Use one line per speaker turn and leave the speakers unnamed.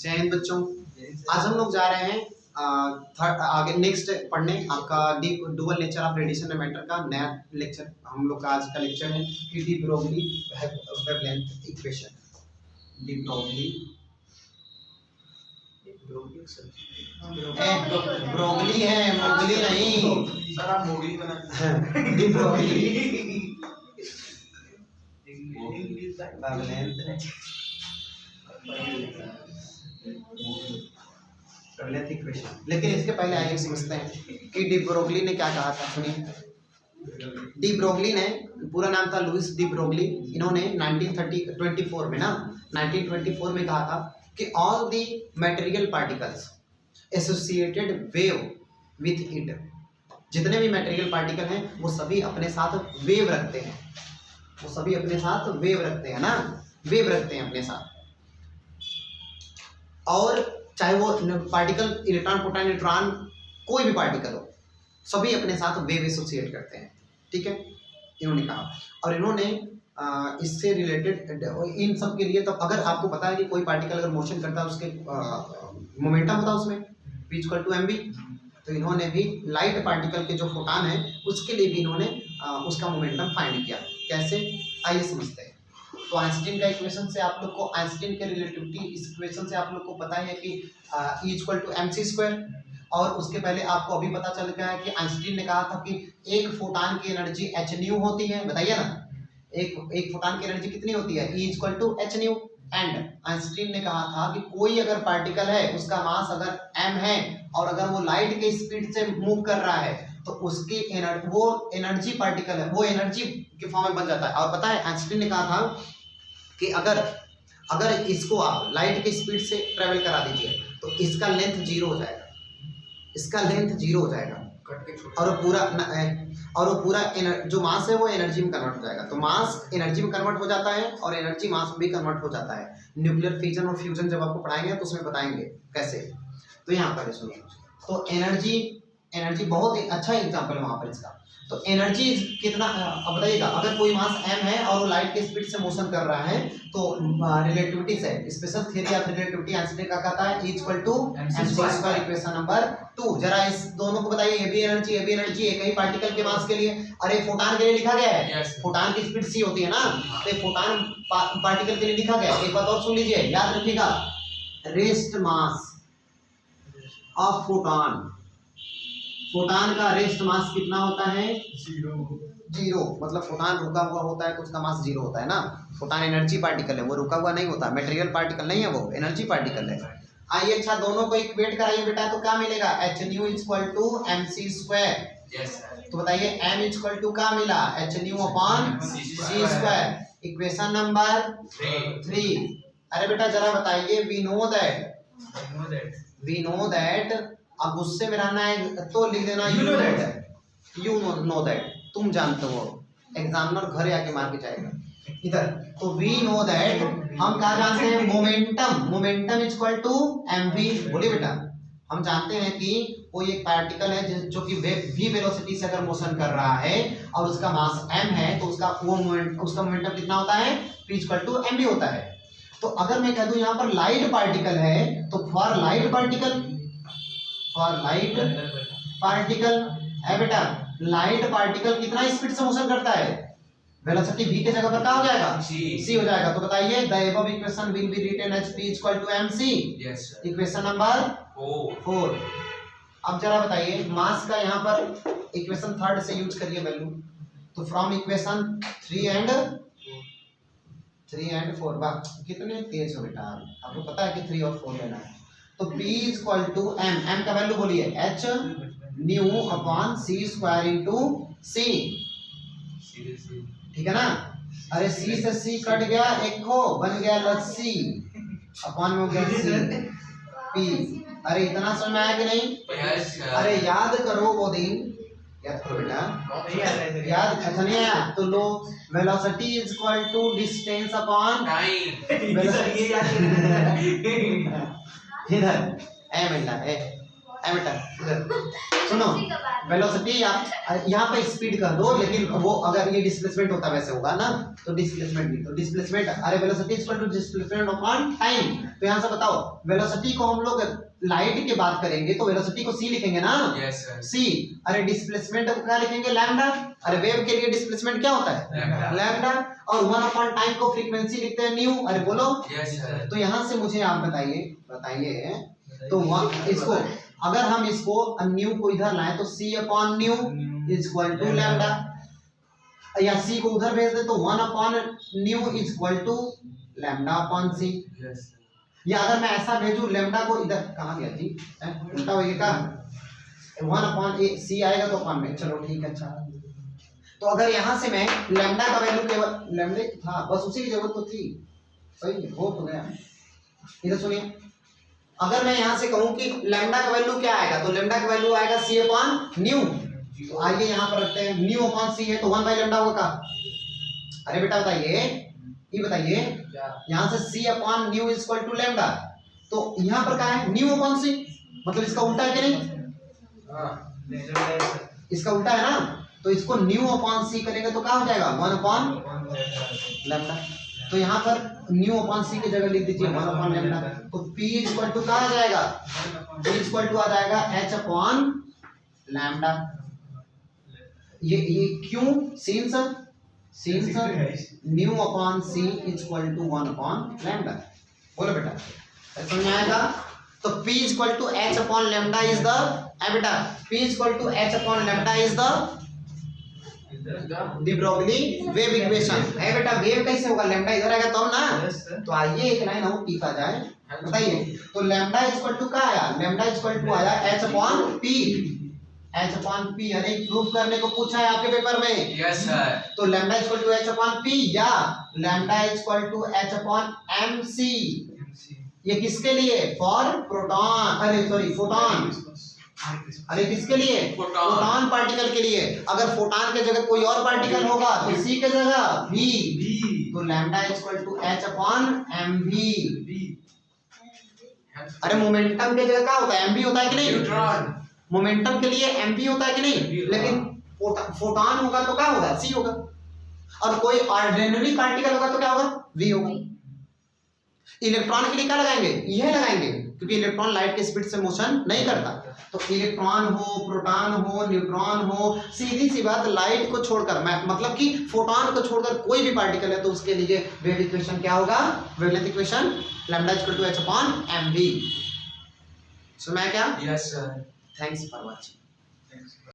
जय हिंद बच्चों। आज हम लोग जा रहे हैं आगे नेक्स्ट पढ़ने आपका deep dual nature of radiation and matter का नया लेक्चर। हम लोग का आज का लेक्चर है कि de Broglie wavelength equation. De Broglie Broglie है, मोगली नहीं
सर, आप मोगली बना
डी ब्रोगली वेवलेंथ इक्वेशन। लेकिन इसके पहले आइए समझते हैं कि डी ब्रोगली ने क्या कहा था। सुनिए, डी ब्रोगली ने, पूरा नाम था लुइस डी ब्रोगली। इन्होंने 1924 में 1924 में कहा था कि all the material particles associated wave with it, जितने भी मटेरियल पार्टिकल हैं वो सभी अपने साथ वेव रखते हैं, वो सभी अपने साथ वेव रखते हैं ना, वेव रखते हैं अपने साथ। और चाहे वो पार्टिकल इलेक्ट्रॉन प्रोटॉन न्यूट्रॉन कोई भी पार्टिकल हो, सभी अपने साथ वेव एसोसिएट करते हैं। ठीक है, इन्होंने कहा। और इन्होंने इससे रिलेटेड इन सब के लिए, तो अगर आपको पता है कि कोई पार्टिकल अगर मोशन करता है उसके मोमेंटम होता है उसमें v इक्वल टू mv, तो इन्होंने भी लाइट पार्टिकल के जो फोटॉन है उसके लिए भी इन्होंने उसका मोमेंटम फाइंड किया। कैसे, आइए समझते हैं। तो आइंस्टीन का इक्वेशन से आप लोग को, आइंस्टीन के रिलेटिविटी इक्वेशन से आप लोग को पता है कि E equal to mc square. और उसके पहले आपको अभी पता चल गया है कि आइंस्टीन ने कहा था कि एक फोटॉन की एनर्जी h न्यू होती है। बताइए ना, एक फोटॉन की एनर्जी कितनी होती है? E equal to h nu. And Einstein ने कहा था कि कोई अगर पार्टिकल है उसका मास अगर m है और अगर वो लाइट के स्पीड से मूव कर रहा है तो उसकी वो एनर्जी पार्टिकल है, वो एनर्जी के फॉर्म में बन जाता है। और पता है आइंस्टीन ने कहा था कि अगर इसको आप लाइट के स्पीड से ट्रेवल करा दीजिए तो इसका लेंथ 0 हो जाएगा, इसका लेंथ 0 हो जाएगा और वो पूरा जो मास है वो एनर्जी में कन्वर्ट हो जाएगा। तो मास एनर्जी में कन्वर्ट हो जाता है और एनर्जी मास में भी कन्वर्ट हो जाता है। न्यूक्लियर फिजन और फ्यूजन जब आपको पढ़ाएंगे तो उसमें बताएंगे कैसे। तो यहाँ पर सुनिए, तो एनर्जी बहुत ही अच्छा एग्जाम्पल है वहाँ पर इसका। तो एनर्जी कितना, अब बताइएगा, अगर कोई मास m है और वो लाइट के स्पीड से मोशन कर रहा है तो रिलेटिविटी से, special theory of relativity Einstein का कहता है E equal to mc square, equation number 2। जरा इस दोनों को बताइए, ये भी एनर्जी एक ही पार्टिकल के मास के लिए। अरे फोटॉन के लिए लिखा गया है, फोटॉन की स्पीड c होती है ना, तो फोटॉन पार्टिकल के लिए लिखा गया है। एक बात और सुन लीजिए, याद रखिएगा, rest mass of photon, photon का रेस्ट मास कितना होता है? 0। मतलब फोटॉन रुका हुआ होता है तो उसका मास 0 होता है ना। फोटॉन एनर्जी पार्टिकल है, वो रुका हुआ नहीं होता, मटेरियल पार्टिकल नहीं है, वो एनर्जी पार्टिकल है। आइए, अच्छा, दोनों को इक्वेट कराइए बेटा, तो क्या मिलेगा? h nu equal to mc square. तो बताइए m इक्वल टू क्या मिला? h nu upon c square, equation number 3। अरे बेटा जरा बताइए, वी नो दैट, अब गुस्से में रहना है तो लिख देना यू नो दैट, तुम जानते हो। एग्जामिनर घरे आके मार के जाएगा इधर। तो वी नो दैट, हम क्या जानते हैं? Momentum equal to mv। बोलिए बेटा, हम जानते हैं कि कोई एक पार्टिकल है जो कि v वेलोसिटी से अगर मोशन कर रहा है और उसका मास m है तो उसका मोमेंटम कितना होता है? p इक्वल टू mv होता है। तो अगर मैं कह दूं यहाँ पर लाइट पार्टिकल है तो फॉर लाइट पार्टिकल है बेटा, लाइट पार्टिकल कितना स्पीड से मोशन करता है? वेलोसिटी v के जगह पर क्या हो जाएगा? c हो जाएगा। तो बताइए, the above equation will be written as p equal to mc, equation number 4। अब जरा बताइए, मास का यहाँ पर इक्वेशन 3 से यूज करिए वैल्यू। तो फ्रॉम इक्वेशन 3 एंड 4, वाह कितने तेज हो बेटा, आपको पता है कि 3 और 4 लेना है। तो p इक्वल टू m का वैल्यू बोलिए, h nu upon c square into c। ठीक है ना? अरे c से c कट गया, एक हो बन गया लस्सी, अपॉन में हो गया c p। अरे इतना समझ में आया कि नहीं? अरे याद करो वो दिन, याद करो बेटा, याद अच्छा नहीं आया तो लो, velocity is equal to distance upon time. इधर ए मिलना है, एमिटर सुनो, वेलोसिटी आप यहाँ पे स्पीड कर दो, लेकिन वो अगर ये डिस्प्लेसमेंट होता वैसे होगा ना, तो डिस्प्लेसमेंट भी, तो डिस्प्लेसमेट, अरे velocity equal to displacement upon time. तो यहाँ से बताओ वेलोसिटी को हम लोग लाइट की बात करेंगे तो वेलोसिटी को c लिखेंगे ना,
यस सर,
c। अरे डिस्प्लेसमेंट को क्या लिखेंगे, लैम्डा। अरे वेव के लिए डिस्प्लेसमेंट क्या होता है, लैम्डा। और 1 अपॉन टाइम को फ्रीक्वेंसी लिखते हैं न्यू। अरे बोलो,
यस सर,
तो यहाँ से मुझे आप बताइए तो इसको अगर हम इसको न्यू को इधर लाएं तो c upon nu is equal to lambda, या c को उधर भेज दे तो 1 upon nu is equal to lambda upon c।
Yes
या अगर मैं ऐसा भेजूं लैम्डा को इधर, कहाँ गया जी, उल्टा हो गया, 1 अपॉन c आएगा तो अपॉन में, चलो ठीक है। अच्छा, तो अगर यहाँ से मैं लैम्डा का वैल्यू केवल लैम्डे था, बस उसी की जरूरत तो थी, सही हो तो गया। इधर सुनिए, अगर मैं यहाँ से कहूँ कि लैम्डा का वैल्यू क्या आएगा, तो लैम्डा का वैल्यू आएगा c अपॉन न्यू। तो आइए यहाँ पर रखते हैं, न्यू अपॉन c है तो 1 बाई लैम्डा होगा। अरे बेटा बताइए, ये बताइए, यहाँ से c upon nu is equal to lambda, तो यहाँ पर क्या है, न्यू अपॉन c, मतलब इसका उल्टा है कि नहीं, इसका उल्टा है ना, तो इसको न्यू अपॉन c करेंगे तो क्या हो जाएगा, 1 अपॉन लैम्डा। तो यहाँ पर न्यू अपॉन c की जगह लिख दीजिए 1 अपॉन लैम्डा, तो p इक्वल टू क्या आ जाएगा, p इक्वल टू आ जाएगा h अपॉन लैम्डा। ये क्यों, since nu upon c equal to 1 upon lambda. बोलो बेटा, समझ में आएगा। तो p equal to h upon lambda is the, बेटा p equal to h upon lambda is the de Broglie wave equation है। बेटा वेव कैसे होगा, लैम्डा इधर आएगा तब ना। तो आइए एक लाइन और टीका जाए, बताइए। तो लैम्डा इक्वल टू क्या आया, लैम्डा इक्वल टू आया h upon p, h upon p। अरे प्रूफ करने को पूछा है आपके पेपर में,
यस सर,
तो lambda equal to h upon p या lambda equal to h upon mc। ये किसके लिए, फॉर प्रोटॉन, अरे सॉरी फोटॉन, अरे किसके लिए, फोटॉन पार्टिकल के लिए। अगर फोटॉन के जगह कोई और पार्टिकल होगा तो c के जगह v, तो lambda equal to h upon mv। अरे मोमेंटम के जगह क्या होता है, mv होता है कि नहीं,
न्यूट्रॉन,
मोमेंटम के लिए mv होता है कि नहीं, लेकिन फोटॉन होगा तो क्या होगा, c होगा। और कोई ऑर्डिनरी पार्टिकल होगा तो क्या होगा, v होगा। इलेक्ट्रॉन के लिए क्या लगाएंगे, यह लगाएंगे, क्योंकि इलेक्ट्रॉन लाइट के स्पीड से मोशन नहीं करता। तो इलेक्ट्रॉन हो, प्रोटॉन हो, न्यूट्रॉन हो, सीधी सी बात, लाइट को छोड़कर, मतलब कि फोटॉन को छोड़कर कोई भी पार्टिकल है तो उसके लिए वेव इक्वेशन क्या होगा, wavelength equation lambda equal to h upon mv। सुना है क्या,
yes sir,
thanks for watching.